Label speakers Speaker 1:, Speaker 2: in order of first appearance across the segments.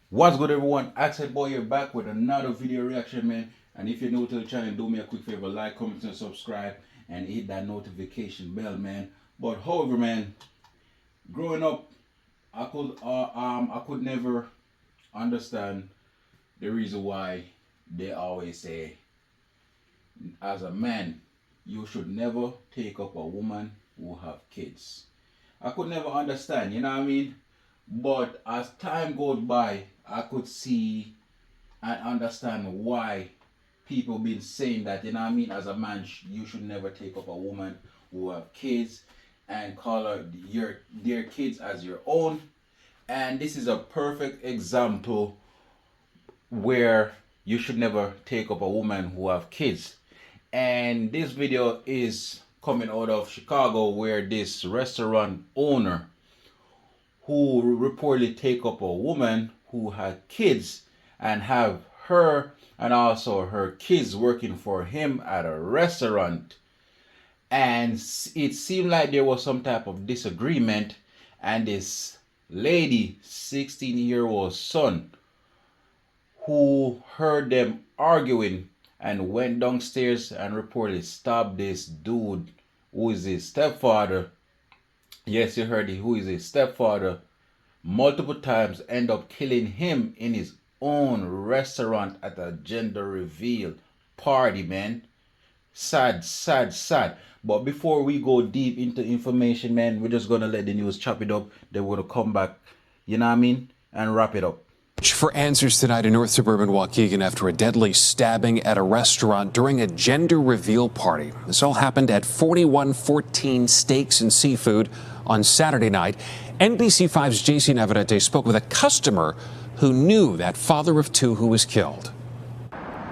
Speaker 1: What's good, everyone? Accent Boy here, back with another video reaction, man. And if you're new to the channel, do me a quick favor: like, comment, and subscribe, and hit that notification bell, man. But however, man, growing up, I could never understand the reason why they always say, as a man, you should never take up a woman who have kids. I could never understand, you know what I mean? But as time goes by, I could see and understand why people been saying that, you know what I mean? As a man, you should never take up a woman who have kids and call her their kids as your own. And this is a perfect example where you should never take up a woman who have kids. And this video is coming out of Chicago, where this restaurant owner who reportedly take up a woman who had kids and have her and also her kids working for him at a restaurant. And it seemed like there was some type of disagreement, and this lady, 16-year-old son, who heard them arguing and went downstairs and reportedly stabbed this dude who is his stepfather. Yes, you heard it, who is his stepfather, multiple times, end up killing him in his own restaurant at a gender reveal party, man. Sad, sad, sad. But before we go deep into information, man, we're just gonna let the news chop it up. Then we're gonna come back, you know what I mean, and wrap it up.
Speaker 2: For answers tonight in North Suburban Waukegan after a deadly stabbing at a restaurant during a gender reveal party. This all happened at 4114 Steaks and Seafood on Saturday night. NBC5's Jason Navarrete spoke with a customer who knew that father of two who was killed.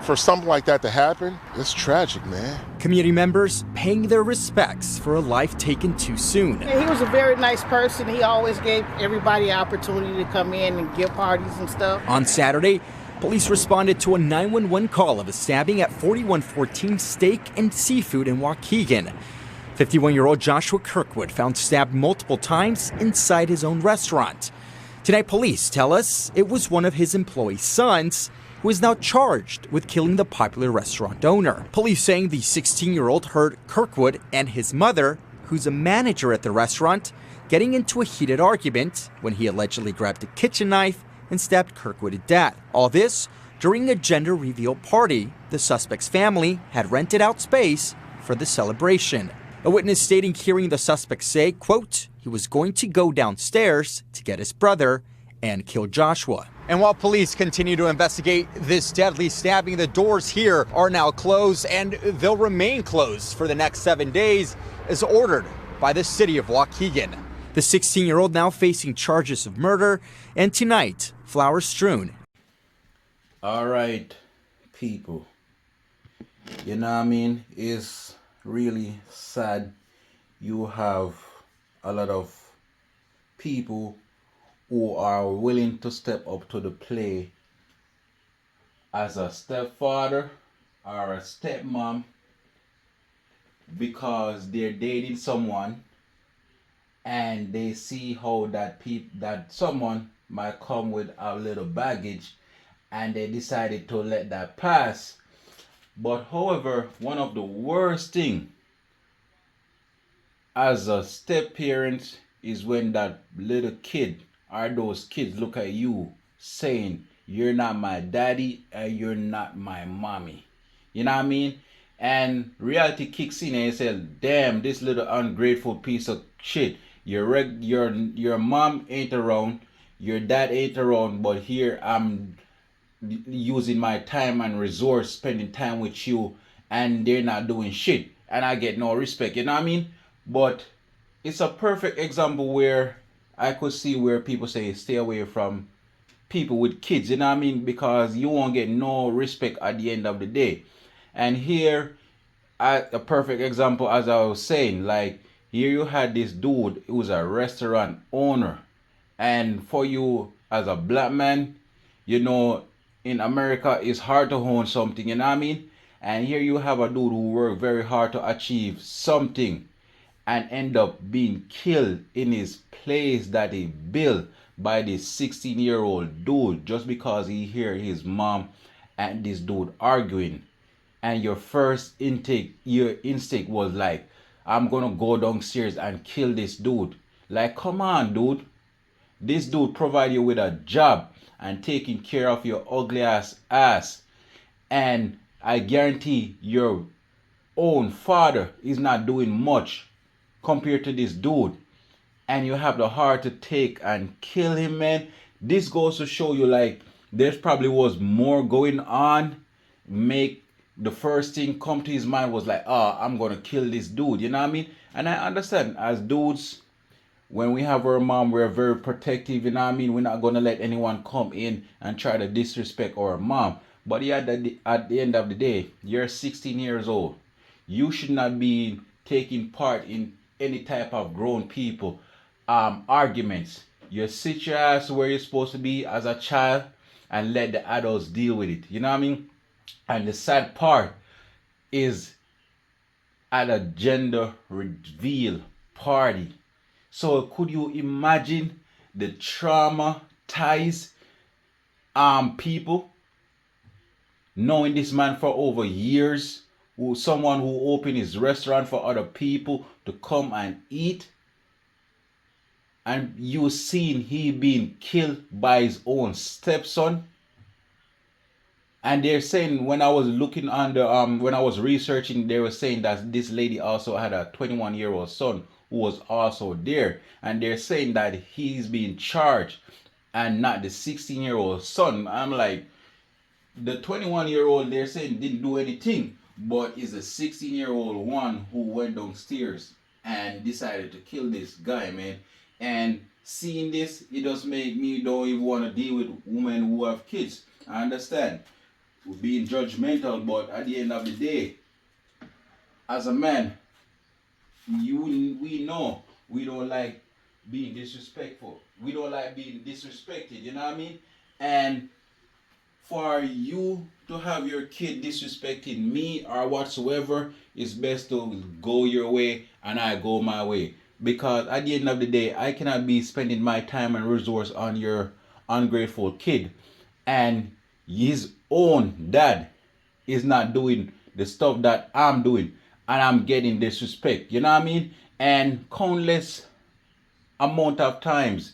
Speaker 3: For something like that to happen, it's tragic, man.
Speaker 4: Community members paying their respects for a life taken too soon.
Speaker 5: Yeah, he was a very nice person. He always gave everybody an opportunity to come in and give parties and stuff.
Speaker 4: On Saturday, police responded to a 911 call of a stabbing at 4114 Steak and Seafood in Waukegan. 51-year-old Joshua Kirkwood found stabbed multiple times inside his own restaurant. Tonight, police tell us it was one of his employee's sons who is now charged with killing the popular restaurant owner. Police saying the 16-year-old heard Kirkwood and his mother, who's a manager at the restaurant, getting into a heated argument when he allegedly grabbed a kitchen knife and stabbed Kirkwood to death. All this during a gender reveal party. The suspect's family had rented out space for the celebration. A witness stating hearing the suspect say, quote, he was going to go downstairs to get his brother and kill Joshua. And while police continue to investigate this deadly stabbing, the doors here are now closed and they'll remain closed for the next 7 days as ordered by the city of Waukegan. The 16-year-old now facing charges of murder, and tonight, flowers strewn.
Speaker 1: All right, people. You know what I mean? It's really sad. You have a lot of people who are willing to step up to the plate as a stepfather or a stepmom because they're dating someone and they see how that someone might come with a little baggage, and they decided to let that pass. But however, one of the worst thing as a step parent is when that little kid or those kids look at you saying, you're not my daddy and you're not my mommy. You know what I mean? And reality kicks in and you say, damn, this little ungrateful piece of shit. Your mom ain't around, your dad ain't around, but here I'm using my time and resource, spending time with you, and they're not doing shit. And I get no respect, you know what I mean? But it's a perfect example where I could see where people say stay away from people with kids, you know what I mean? Because you won't get no respect at the end of the day. And here, a perfect example, as I was saying, like here you had this dude who was a restaurant owner. And for you as a black man, you know, in America, it's hard to own something, you know what I mean? And here you have a dude who worked very hard to achieve something and end up being killed in his place that he built by this 16-year-old dude just because he hear his mom and this dude arguing, and your instinct was like, I'm gonna go downstairs and kill this dude. Like, come on, dude. This dude provide you with a job and taking care of your ugly ass. And I guarantee your own father is not doing much compared to this dude. And you have the heart to take and kill him, man. This goes to show you, like, there's probably was more going on. Make the first thing come to his mind was like, oh, I'm gonna kill this dude. You know what I mean? And I understand, as dudes, when we have our mom, we're very protective, you know what I mean? We're not gonna let anyone come in and try to disrespect our mom. But yeah, at the end of the day, you're 16 years old. You should not be taking part in any type of grown people arguments. You sit your ass where you're supposed to be as a child and let the adults deal with it. You know what I mean? And the sad part is at a gender reveal party. So could you imagine the traumatized people knowing this man for over years, someone who opened his restaurant for other people to come and eat, and you seeing he being killed by his own stepson? And they're saying, when I was looking on the when I was researching, they were saying that this lady also had a 21-year-old son who was also there, and they're saying that he's being charged and not the 16-year-old son. I'm like, the 21-year-old they're saying didn't do anything, but is a 16-year-old one who went downstairs and decided to kill this guy, man. And seeing this, it does make me don't even want to deal with women who have kids. I understand we're being judgmental, but at the end of the day, as a man, we know we don't like being disrespectful. We don't like being disrespected, you know what I mean? And for you to have your kid disrespecting me or whatsoever, it's best to go your way and I go my way. Because at the end of the day, I cannot be spending my time and resource on your ungrateful kid, and his own dad is not doing the stuff that I'm doing, and I'm getting disrespect. You know what I mean? And countless amount of times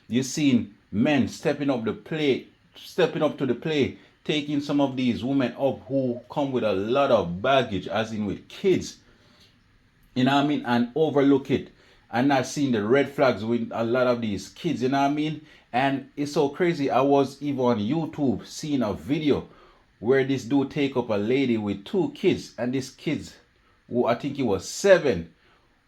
Speaker 1: you've seen men stepping up to the plate, taking some of these women up who come with a lot of baggage, as in with kids. You know what I mean? And overlook it and not seeing the red flags with a lot of these kids. You know what I mean? And it's so crazy. I was even on YouTube seeing a video where this dude take up a lady with 2 kids, and this kids, who I think he was 7,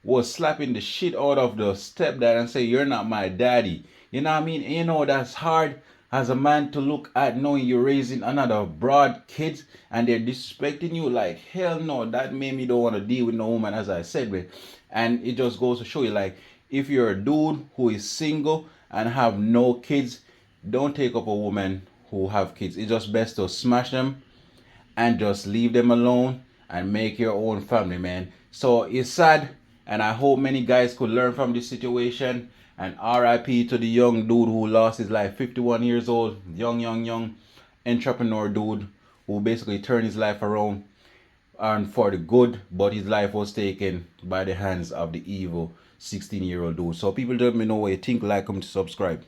Speaker 1: was slapping the shit out of the stepdad and say, you're not my daddy. You know what I mean? And you know, that's hard as a man to look at, knowing you're raising another broad kids and they're disrespecting you. Like, hell no, that made me don't want to deal with no woman, as I said, man. And it just goes to show you, like, if you're a dude who is single and have no kids, don't take up a woman who have kids. It's just best to smash them and just leave them alone and make your own family, man. So it's sad, and I hope many guys could learn from this situation. And RIP to the young dude who lost his life, 51 years old, young entrepreneur dude who basically turned his life around and for the good, but his life was taken by the hands of the evil 16-year-old dude. So people, let me know what you think, like, comment, subscribe.